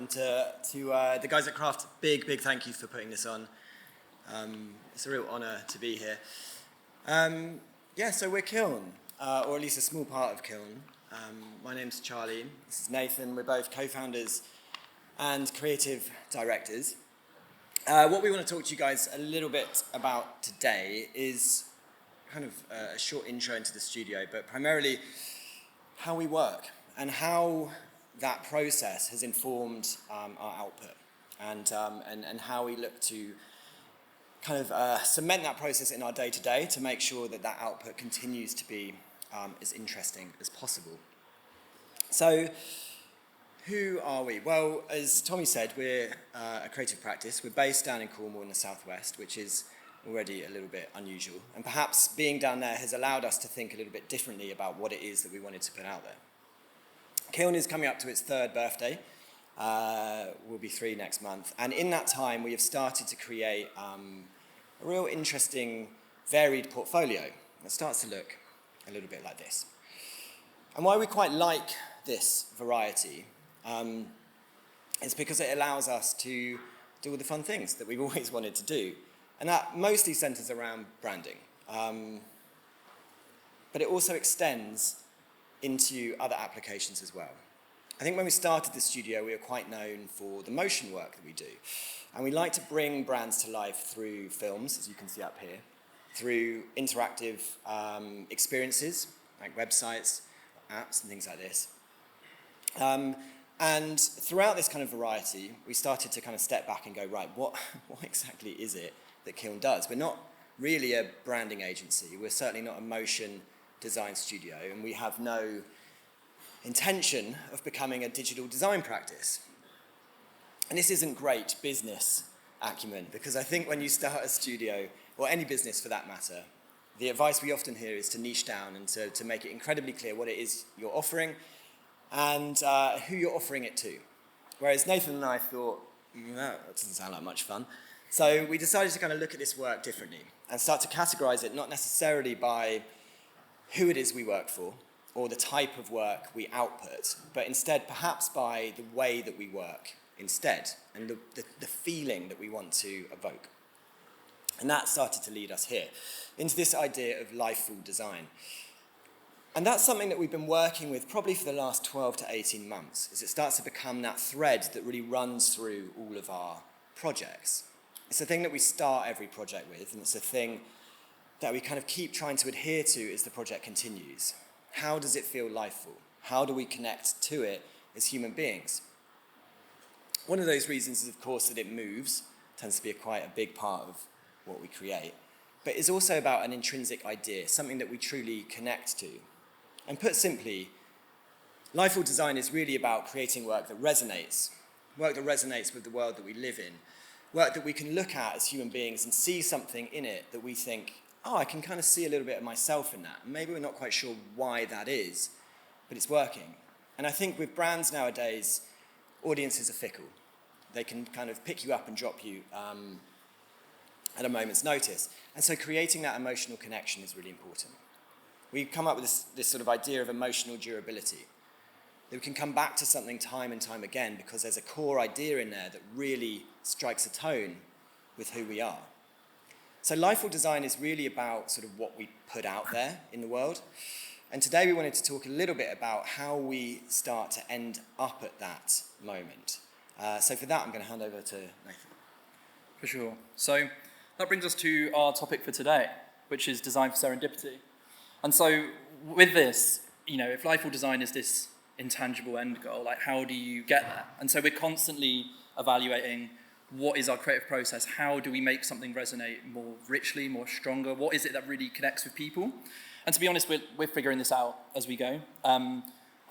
And to the guys at Craft, big thank you for putting this on. It's a real honour to be here. So we're Kiln, or at least a small part of Kiln. My name's Charlie, this is Nathan. We're both co-founders and creative directors. What we want to talk to you guys a little bit about today is kind of a short intro into the studio, but primarily how we work and how that process has informed our output and how we look to kind of cement that process in our day-to-day to make sure that that output continues to be as interesting as possible. So, who are we? Well, as Tommy said, we're a creative practice. We're based down in Cornwall in the southwest, which is already a little bit unusual. And perhaps being down there has allowed us to think a little bit differently about what it is that we wanted to put out there. Kiln is coming up to its 3rd birthday. Will be 3 next month. And in that time, we have started to create a real interesting, varied portfolio. It starts to look a little bit like this. And why we quite like this variety is because it allows us to do all the fun things that we've always wanted to do. And that mostly centers around branding. But it also extends into other applications as well. I think when we started the studio, we were quite known for the motion work that we do. And we like to bring brands to life through films, as you can see up here, through interactive experiences, like websites, apps, and things like this. And throughout this kind of variety, we started to kind of step back and go, right, what exactly is it that Kiln does? We're not really a branding agency. We're certainly not a motion design studio, and we have no intention of becoming a digital design practice. And this isn't great business acumen, because I think when you start a studio, or any business for that matter, the advice we often hear is to niche down and to make it incredibly clear what it is you're offering and who you're offering it to. Whereas Nathan and I thought, that doesn't sound like much fun. So we decided to kind of look at this work differently and start to categorize it not necessarily by who it is we work for or the type of work we output, but instead perhaps by the way that we work instead and the feeling that we want to evoke. And that started to lead us here into this idea of lifeful design. And that's something that we've been working with probably for the last 12 to 18 months, as it starts to become that thread that really runs through all of our projects. It's a thing that we start every project with, and it's a thing that we kind of keep trying to adhere to as the project continues. How does it feel lifeful? How do we connect to it as human beings? One of those reasons is, of course, that it moves, tends to be quite a big part of what we create, but it's also about an intrinsic idea, something that we truly connect to. And put simply, lifeful design is really about creating work that resonates with the world that we live in, work that we can look at as human beings and see something in it that we think, oh, I can kind of see a little bit of myself in that. Maybe we're not quite sure why that is, but it's working. And I think with brands nowadays, audiences are fickle. They can kind of pick you up and drop you at a moment's notice. And so creating that emotional connection is really important. We've come up with this sort of idea of emotional durability, that we can come back to something time and time again because there's a core idea in there that really strikes a tone with who we are. So lifeful design is really about sort of what we put out there in the world. And today we wanted to talk a little bit about how we start to end up at that moment. So for that, I'm going to hand over to Nathan. For sure. So that brings us to our topic for today, which is design for serendipity. And so with this, if lifeful design is this intangible end goal, like how do you get there? And so we're constantly evaluating what is our creative process, how do we make something resonate more richly, more stronger, what is it that really connects with people? And to be honest, we're figuring this out as we go, and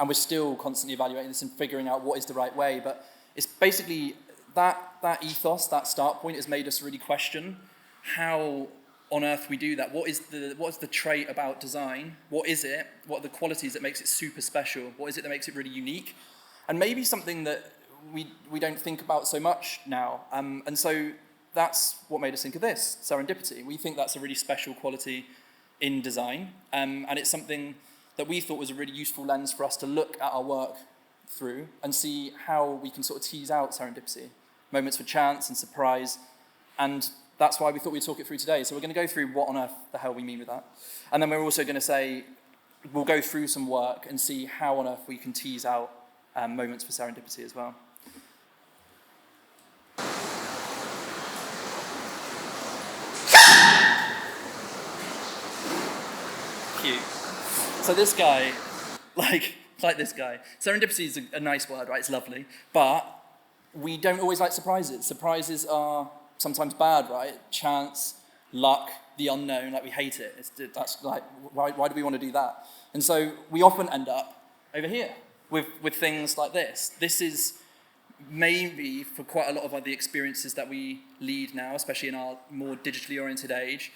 we're still constantly evaluating this and figuring out what is the right way, but it's basically that ethos, that start point has made us really question how on earth we do that. What is the trait about design? What is it? What are the qualities that makes it super special? What is it that makes it really unique? And maybe something that we don't think about so much now. And so that's what made us think of this, serendipity. We think that's a really special quality in design. And it's something that we thought was a really useful lens for us to look at our work through and see how we can sort of tease out serendipity, moments for chance and surprise, and that's why we thought we'd talk it through today. So we're going to go through what on earth the hell we mean with that. And then we're also going to say, we'll go through some work and see how on earth we can tease out moments for serendipity as well. Cute. So this guy, like this guy, serendipity is a nice word, right? It's lovely, but we don't always like surprises. Surprises are sometimes bad, right? Chance, luck, the unknown, like we hate it. That's like, why do we want to do that? And so we often end up over here with things like this. This is maybe for quite a lot of the experiences that we lead now, especially in our more digitally oriented age,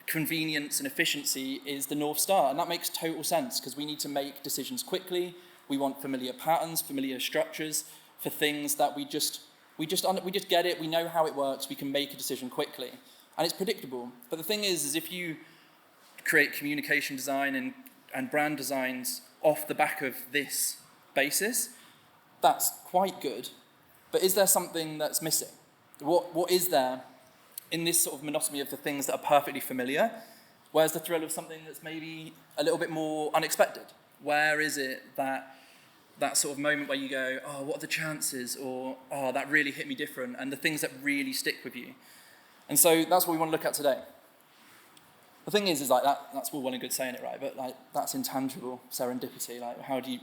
convenience and efficiency is the North Star. And that makes total sense because we need to make decisions quickly. We want familiar patterns, familiar structures for things that we just get it, we know how it works, we can make a decision quickly. And it's predictable. But the thing is if you create communication design and brand designs off the back of this basis, that's quite good. But is there something that's missing? What is there in this sort of monotony of the things that are perfectly familiar? Where's the thrill of something that's maybe a little bit more unexpected? Where is it that sort of moment where you go, oh, what are the chances? Or, oh, that really hit me different, and the things that really stick with you. And so that's what we want to look at today. The thing is like that's all well and good saying it, right? But like that's intangible serendipity. Like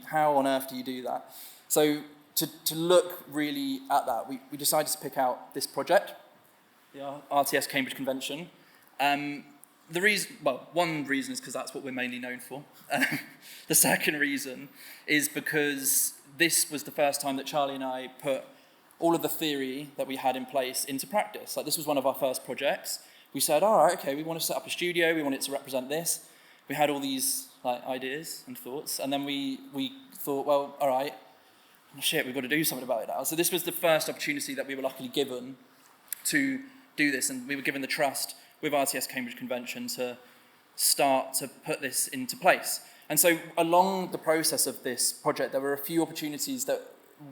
how on earth do you do that? So to look really at that, we decided to pick out this project, the RTS Cambridge Convention. One reason is because that's what we're mainly known for. The second reason is because this was the first time that Charlie and I put all of the theory that we had in place into practice. Like this was one of our first projects. We said, all right, okay, we want to set up a studio, we want it to represent this. We had all these like ideas and thoughts, and then we thought, well, all right, shit, we've got to do something about it now. So this was the first opportunity that we were luckily given to do this, and we were given the trust with RTS Cambridge Convention to start to put this into place. And so along the process of this project, there were a few opportunities that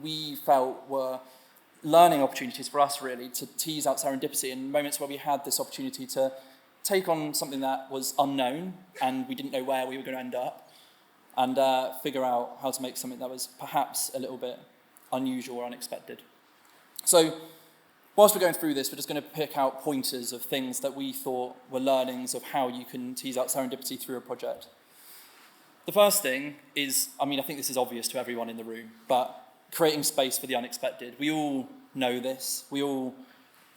we felt were learning opportunities for us, really, to tease out serendipity, and moments where we had this opportunity to take on something that was unknown and we didn't know where we were going to end up, and figure out how to make something that was perhaps a little bit unusual or unexpected. So whilst we're going through this, we're just going to pick out pointers of things that we thought were learnings of how you can tease out serendipity through a project. The first thing is, I think this is obvious to everyone in the room, but creating space for the unexpected. We all know this. We all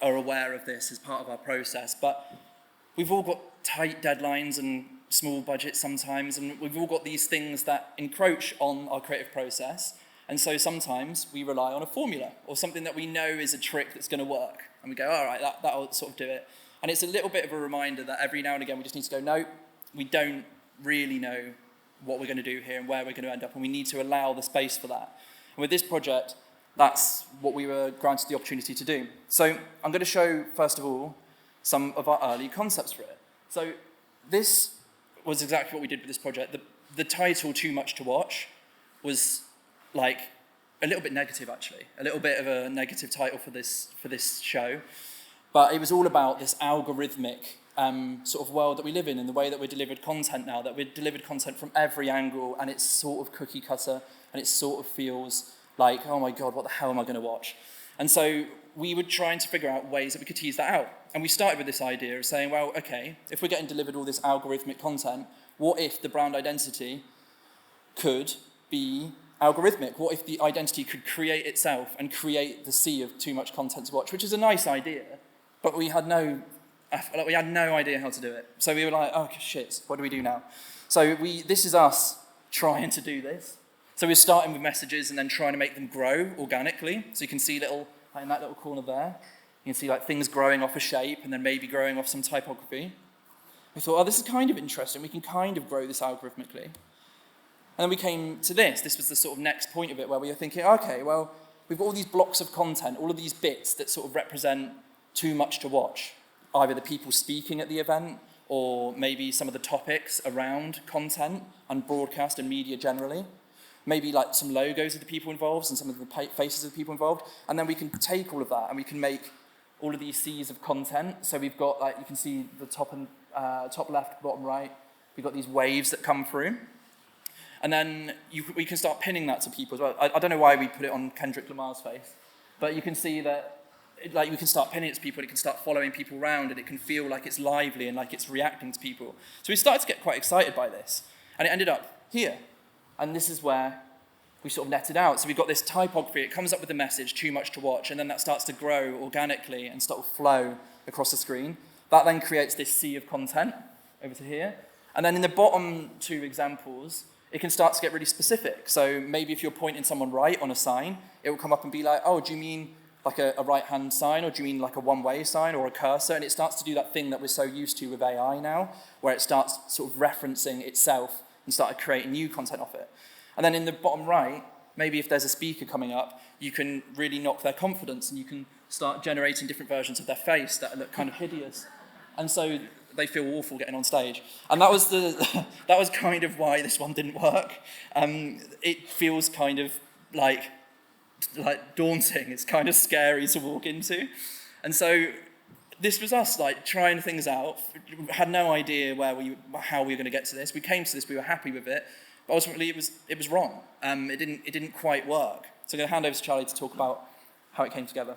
are aware of this as part of our process, but we've all got tight deadlines and small budgets sometimes, and we've all got these things that encroach on our creative process. And so sometimes we rely on a formula or something that we know is a trick that's going to work. And we go, all right, that'll sort of do it. And it's a little bit of a reminder that every now and again we just need to go, no, we don't really know what we're going to do here and where we're going to end up, and we need to allow the space for that. And with this project, that's what we were granted the opportunity to do. So I'm going to show, first of all, some of our early concepts for it. So this was exactly what we did with this project. The title, Too Much to Watch, was like a little bit negative, actually. A little bit of a negative title for this show. But it was all about this algorithmic sort of world that we live in, and the way that we're delivered content now, that we're delivered content from every angle, and it's sort of cookie cutter, and it sort of feels like, oh my God, what the hell am I going to watch? And so we were trying to figure out ways that we could tease that out. And we started with this idea of saying, well, okay, if we're getting delivered all this algorithmic content, what if the brand identity could be algorithmic? What if the identity could create itself and create the sea of too much content to watch, which is a nice idea, but we had no idea how to do it. So we were like, oh shit, what do we do now? So this is us trying to do this. So we're starting with messages and then trying to make them grow organically. So you can see in that little corner there, you can see like things growing off a shape and then maybe growing off some typography. We thought, oh, this is kind of interesting. We can kind of grow this algorithmically. And then we came to this. This was the sort of next point of it, where we were thinking, okay, well, we've got all these blocks of content, all of these bits that sort of represent too much to watch. Either the people speaking at the event, or maybe some of the topics around content and broadcast and media generally. maybe like some logos of the people involved and some of the faces of the people involved, and then we can take all of that and we can make all of these seas of content. So we've got, like, you can see the top left, bottom right, we've got these waves that come through. And then we can start pinning that to people as well. I don't know why we put it on Kendrick Lamar's face, but you can see that like we can start pinning it to people, and it can start following people around, and it can feel like it's lively and like it's reacting to people. So we started to get quite excited by this, and it ended up here. And this is where we sort of netted out. So we've got this typography, it comes up with the message, too much to watch, and then that starts to grow organically and start to flow across the screen. That then creates this sea of content over to here. And then in the bottom two examples, it can start to get really specific. So maybe if you're pointing someone right on a sign, it will come up and be like, oh, do you mean like a right-hand sign, or do you mean like a one-way sign or a cursor? And it starts to do that thing that we're so used to with AI now, where it starts sort of referencing itself and started creating new content off it. And then in the bottom right, maybe if there's a speaker coming up, you can really knock their confidence, and you can start generating different versions of their face that look kind of hideous. And so they feel awful getting on stage. And that was that was kind of why this one didn't work. It feels kind of like daunting. It's kind of scary to walk into. And so this was us like trying things out. Had no idea how we were going to get to this. We came to this, we were happy with it, but ultimately it was wrong. It didn't quite work. So I'm going to hand over to Charlie to talk about how it came together.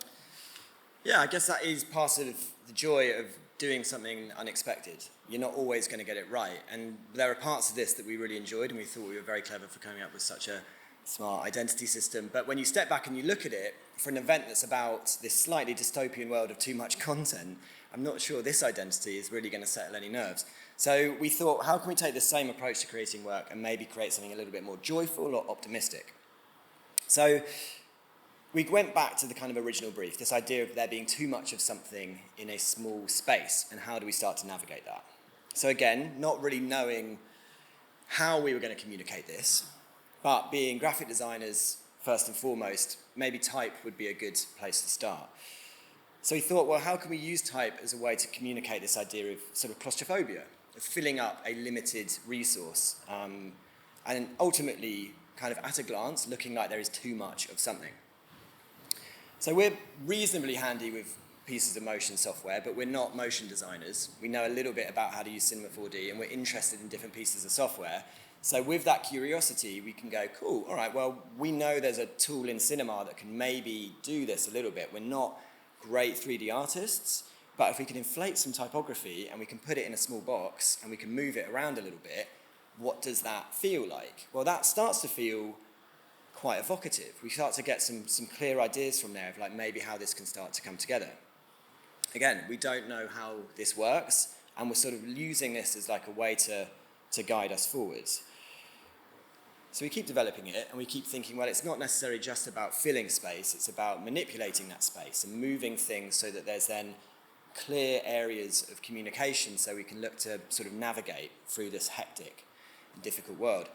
Yeah, I guess that is part of the joy of doing something unexpected. You're not always going to get it right. And there are parts of this that we really enjoyed, and we thought we were very clever for coming up with such a smart identity system. But when you step back and you look at it, for an event that's about this slightly dystopian world of too much content, I'm not sure this identity is really going to settle any nerves. So we thought, how can we take the same approach to creating work and maybe create something a little bit more joyful or optimistic? So we went back to the kind of original brief, this idea of there being too much of something in a small space, and how do we start to navigate that? So again, not really knowing how we were going to communicate this, but being graphic designers first and foremost, maybe type would be a good place to start. So we thought, well, how can we use type as a way to communicate this idea of sort of claustrophobia, of filling up a limited resource, and ultimately, kind of at a glance, looking like there is too much of something. So we're reasonably handy with pieces of motion software, but we're not motion designers. We know a little bit about how to use Cinema 4D, and we're interested in different pieces of software. So with that curiosity, we can go, cool, all right, well, we know there's a tool in cinema that can maybe do this a little bit. We're not great 3D artists, but if we can inflate some typography and we can put it in a small box and we can move it around a little bit, what does that feel like? Well, that starts to feel quite evocative. We start to get some clear ideas from there of like maybe how this can start to come together. Again, we don't know how this works, and we're sort of using this as like a way to guide us forwards. So we keep developing it, and we keep thinking, well, it's not necessarily just about filling space, it's about manipulating that space and moving things so that there's then clear areas of communication so we can look to sort of navigate through this hectic and difficult world.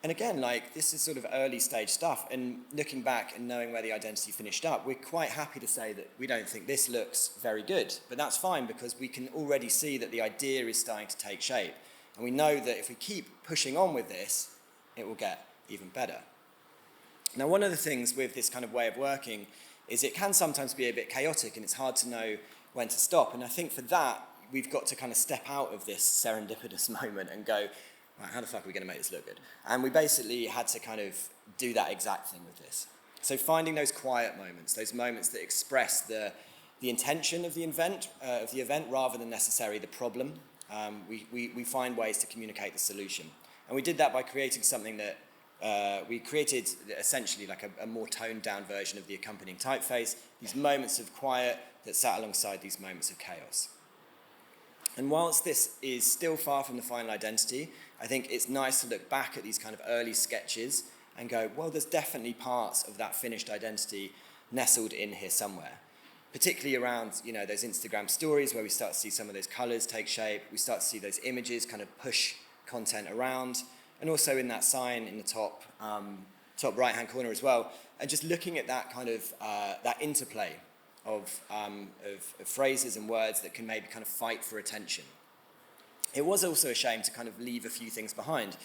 And again, like, this is sort of early stage stuff, and looking back and knowing where the identity finished up, we're quite happy to say that we don't think this looks very good, but that's fine because we can already see that the idea is starting to take shape. And we know that if we keep pushing on with this, it will get even better. Now, one of the things with this kind of way of working is it can sometimes be a bit chaotic, and it's hard to know when to stop. And I think for that, we've got to kind of step out of this serendipitous moment and go, right, how the fuck are we going to make this look good? And we basically had to kind of do that exact thing with this. So finding those quiet moments, those moments that express the intention of the event rather than necessarily the problem. We find ways to communicate the solution. And we did that by creating something that we created essentially like a more toned down version of the accompanying typeface, these moments of quiet that sat alongside these moments of chaos. And whilst this is still far from the final identity, I think it's nice to look back at these kind of early sketches and go, well, there's definitely parts of that finished identity nestled in here somewhere. Particularly around, you know, those Instagram stories where we start to see some of those colors take shape, we start to see those images kind of push content around, and also in that sign in the top right-hand corner as well, and just looking at that kind of, that interplay of phrases and words that can maybe kind of fight for attention. It was also a shame to kind of leave a few things behind.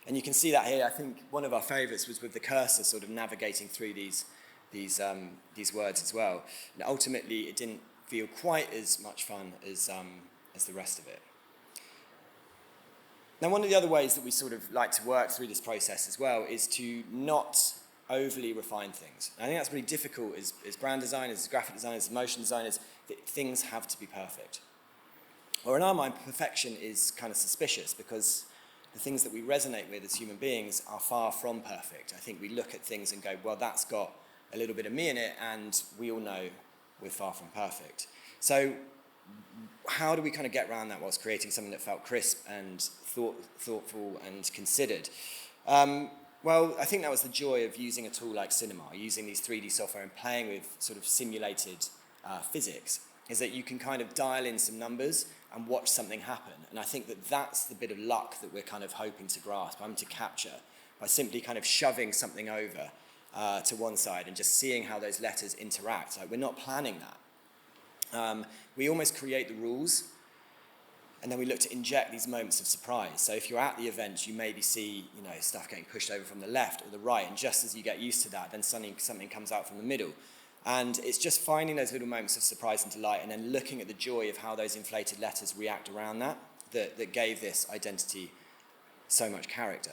And you can see that here. I think one of our favourites was with the cursor sort of navigating through these words as well. And ultimately, it didn't feel quite as much fun as the rest of it. Now, one of the other ways that we sort of like to work through this process as well is to not overly refine things. And I think that's really difficult as brand designers, as graphic designers, as motion designers, that things have to be perfect. Or in our mind, perfection is kind of suspicious because the things that we resonate with as human beings are far from perfect. I think we look at things and go, well, that's got a little bit of me in it, and we all know we're far from perfect. So how do we kind of get around that whilst creating something that felt crisp and thoughtful and considered? Well, I think that was the joy of using a tool like Cinema, using these 3D software and playing with sort of simulated physics, is that you can kind of dial in some numbers and watch something happen. And I think that that's the bit of luck that we're kind of hoping to grasp, to capture, by simply kind of shoving something over to one side and just seeing how those letters interact. Like, we're not planning that. We almost create the rules, and then we look to inject these moments of surprise. So if you're at the event, you maybe see, stuff getting pushed over from the left or the right, and just as you get used to that, then something comes out from the middle. And it's just finding those little moments of surprise and delight, and then looking at the joy of how those inflated letters react around that gave this identity so much character.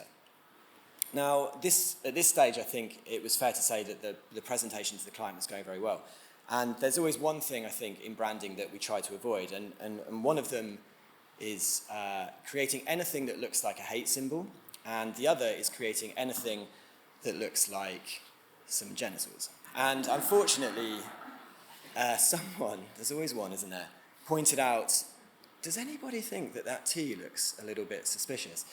Now, at this stage, I think it was fair to say that the presentation to the client was going very well. And there's always one thing, I think, in branding that we try to avoid, and one of them is creating anything that looks like a hate symbol, and the other is creating anything that looks like some genitals. And unfortunately, someone, there's always one, isn't there, pointed out, does anybody think that T looks a little bit suspicious?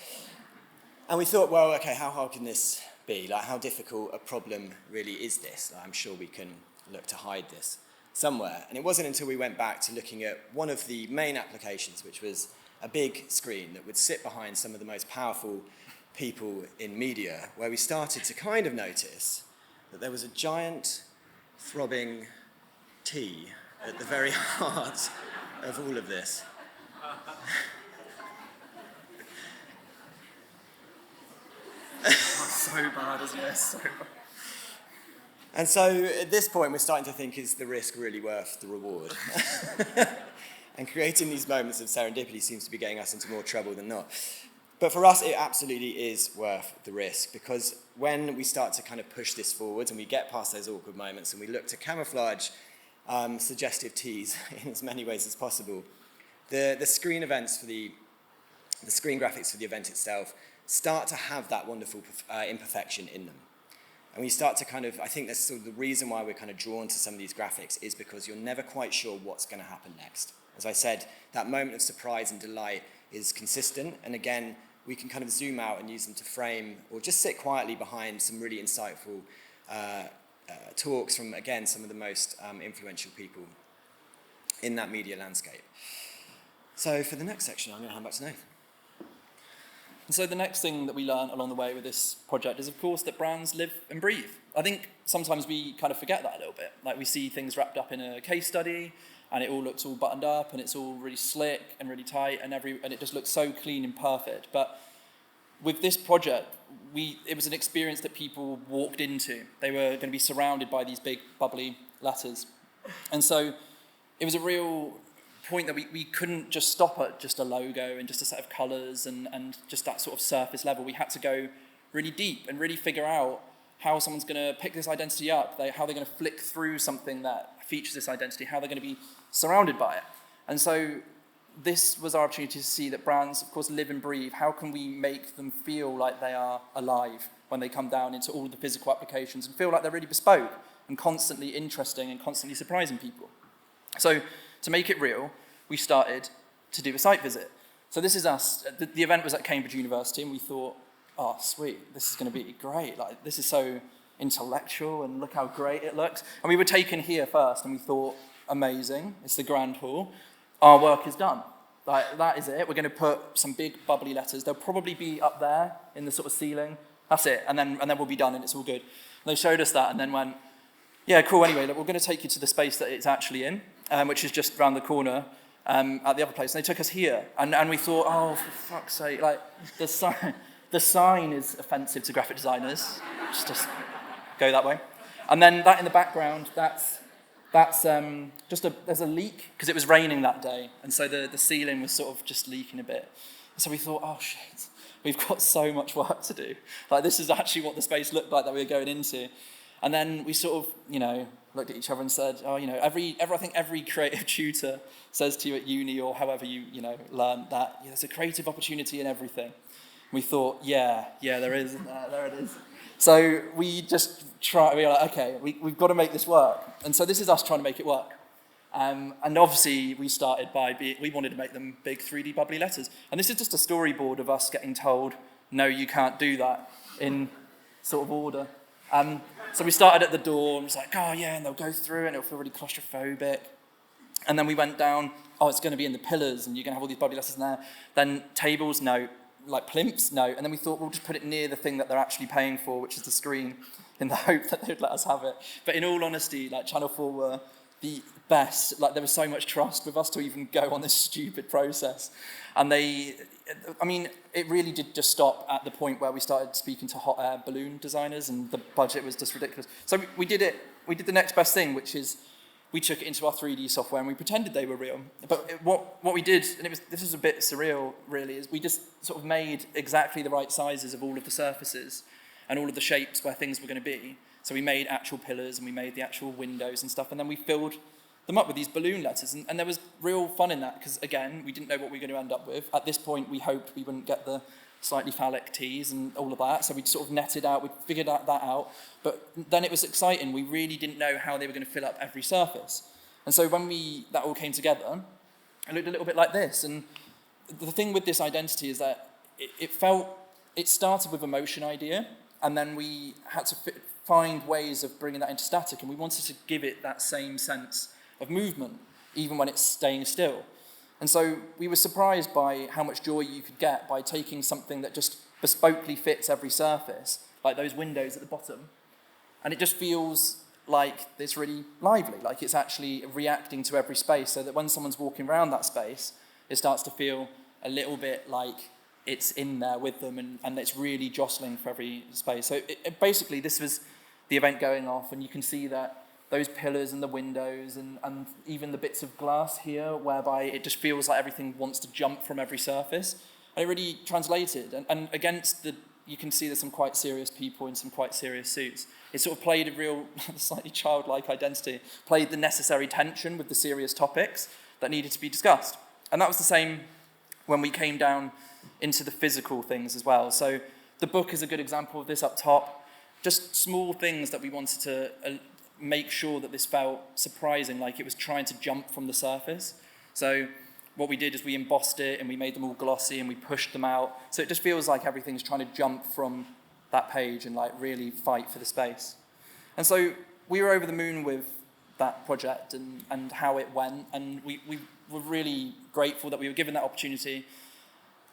And we thought, well, okay, how hard can this be? Like, how difficult a problem really is this? Like, I'm sure we can look to hide this somewhere. And it wasn't until we went back to looking at one of the main applications, which was a big screen that would sit behind some of the most powerful people in media, where we started to kind of notice that there was a giant throbbing T at the very heart of all of this. So bad, isn't it? So bad. And so at this point, we're starting to think, is the risk really worth the reward? And creating these moments of serendipity seems to be getting us into more trouble than not. But for us, it absolutely is worth the risk, because when we start to kind of push this forward and we get past those awkward moments and we look to camouflage suggestive T's in as many ways as possible, the screen events for the screen graphics for the event itself start to have that wonderful imperfection in them. And we start to kind of, I think that's sort of the reason why we're kind of drawn to some of these graphics, is because you're never quite sure what's going to happen next. As I said, that moment of surprise and delight is consistent, and again, we can kind of zoom out and use them to frame or just sit quietly behind some really insightful talks from, again, some of the most influential people in that media landscape. So for the next section, I'm going to hand back to Nathan. And so the next thing that we learn along the way with this project is, of course, that brands live and breathe. I think sometimes we kind of forget that a little bit. Like, we see things wrapped up in a case study, and it all looks all buttoned up, and it's all really slick and really tight, and it just looks so clean and perfect. But with this project, it was an experience that people walked into. They were going to be surrounded by these big, bubbly letters. And so it was a real point that we couldn't just stop at just a logo and just a set of colours and just that sort of surface level. We had to go really deep and really figure out how someone's going to pick this identity up, how they're going to flick through something that features this identity, how they're going to be surrounded by it. And so this was our opportunity to see that brands, of course, live and breathe. How can we make them feel like they are alive when they come down into all the physical applications and feel like they're really bespoke and constantly interesting and constantly surprising people? So to make it real, we started to do a site visit. So this is us. The event was at Cambridge University, and we thought, oh, sweet, this is going to be great. Like, this is so intellectual, and look how great it looks. And we were taken here first, and we thought, amazing, it's the Grand Hall. Our work is done. Like, that is it. We're going to put some big bubbly letters. They'll probably be up there in the sort of ceiling. That's it. And then we'll be done, and it's all good. And they showed us that, and then went, yeah, cool. Anyway, look, we're going to take you to the space that it's actually in, which is just around the corner at the other place. And they took us here, and we thought, oh, for fuck's sake, like, there's the sign is offensive to graphic designers. Just go that way. And then that in the background, there's a leak, because it was raining that day, and so the ceiling was sort of just leaking a bit. And so we thought, oh shit, we've got so much work to do. Like, this is actually what the space looked like that we were going into. And then we sort of, looked at each other and said, oh, I think every creative tutor says to you at uni or however you learn that there's a creative opportunity in everything. And we thought, yeah, there is, there it is. So we just we were like, okay, we've got to make this work. And so this is us trying to make it work. And obviously we started we wanted to make them big 3D bubbly letters. And this is just a storyboard of us getting told, no, you can't do that, in sort of order. So we started at the door and was like, oh yeah, and they'll go through and it'll feel really claustrophobic. And then we went down, oh, it's going to be in the pillars and you're going to have all these bubbly letters in there. Then tables, no. Like plimps, no. And then we thought we'll just put it near the thing that they're actually paying for, which is the screen, in the hope that they'd let us have it. But in all honesty, like Channel 4 were the best. Like, there was so much trust with us to even go on this stupid process. And it really did just stop at the point where we started speaking to hot air balloon designers, and the budget was just ridiculous. So we did it. We did the next best thing, which is we took it into our 3D software and we pretended they were real. But what we did, and this was a bit surreal really, is we just sort of made exactly the right sizes of all of the surfaces and all of the shapes where things were going to be. So we made actual pillars and we made the actual windows and stuff, and then we filled them up with these balloon letters. And there was real fun in that, because again, we didn't know what we were going to end up with. At this point, we hoped we wouldn't get the slightly phallic T's and all of that, so we'd sort of netted out, we'd figured that out, but then it was exciting. We really didn't know how they were going to fill up every surface. And so when that all came together, it looked a little bit like this. And the thing with this identity is that it started with a motion idea, and then we had to find ways of bringing that into static, and we wanted to give it that same sense of movement, even when it's staying still. And so we were surprised by how much joy you could get by taking something that just bespokely fits every surface, like those windows at the bottom, and it just feels like it's really lively, like it's actually reacting to every space, so that when someone's walking around that space, it starts to feel a little bit like it's in there with them, and it's really jostling for every space. So basically, this was the event going off, and you can see that those pillars and the windows and even the bits of glass here, whereby it just feels like everything wants to jump from every surface. And it really translated. And against you can see there's some quite serious people in some quite serious suits. It sort of played a real, slightly childlike identity, played the necessary tension with the serious topics that needed to be discussed. And that was the same when we came down into the physical things as well. So the book is a good example of this up top. Just small things that we wanted to make sure that this felt surprising, like it was trying to jump from the surface. So what we did is we embossed it and we made them all glossy and we pushed them out. So it just feels like everything's trying to jump from that page and like really fight for the space. And so we were over the moon with that project and how it went, and we were really grateful that we were given that opportunity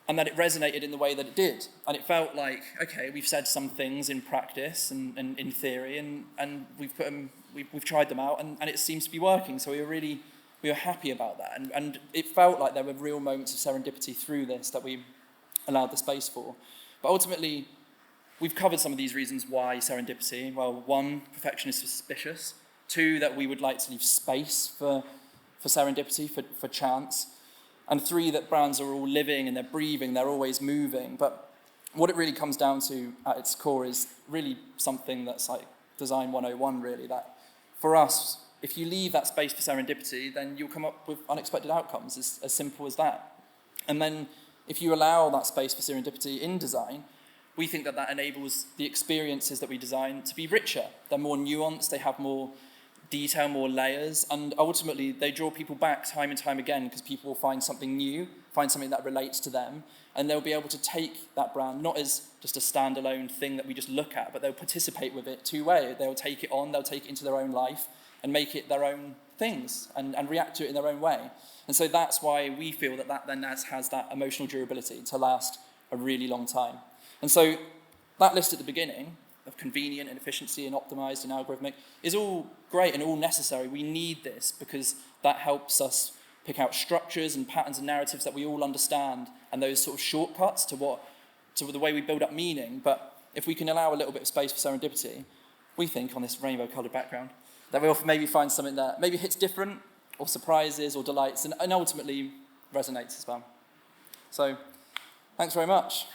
and that it resonated in the way that it did. And it felt like, okay, we've said some things in practice and in theory, and we've tried them out, and it seems to be working. So we were happy about that. And it felt like there were real moments of serendipity through this that we allowed the space for. But ultimately, we've covered some of these reasons why serendipity. Well, 1, perfection is suspicious. 2, that we would like to leave space for serendipity, for chance. And 3, that brands are all living and they're breathing, they're always moving. But what it really comes down to at its core is really something that's like Design 101, really. That for us, if you leave that space for serendipity, then you'll come up with unexpected outcomes, as simple as that. And then if you allow that space for serendipity in design, we think that enables the experiences that we design to be richer. They're more nuanced, they have more detail, more layers, and ultimately they draw people back time and time again, because people will find something new, find something that relates to them, and they'll be able to take that brand not as just a standalone thing that we just look at, but they'll participate with it two-way. They'll take it on, they'll take it into their own life and make it their own things and react to it in their own way. And so that's why we feel that then has that emotional durability to last a really long time. And so that list at the beginning of convenient and efficiency and optimized and algorithmic is all great and all necessary. We need this because that helps us pick out structures and patterns and narratives that we all understand, and those sort of shortcuts to to the way we build up meaning, but if we can allow a little bit of space for serendipity, we think on this rainbow-coloured background, that we'll maybe find something that maybe hits different, or surprises, or delights, and ultimately resonates as well. So, thanks very much.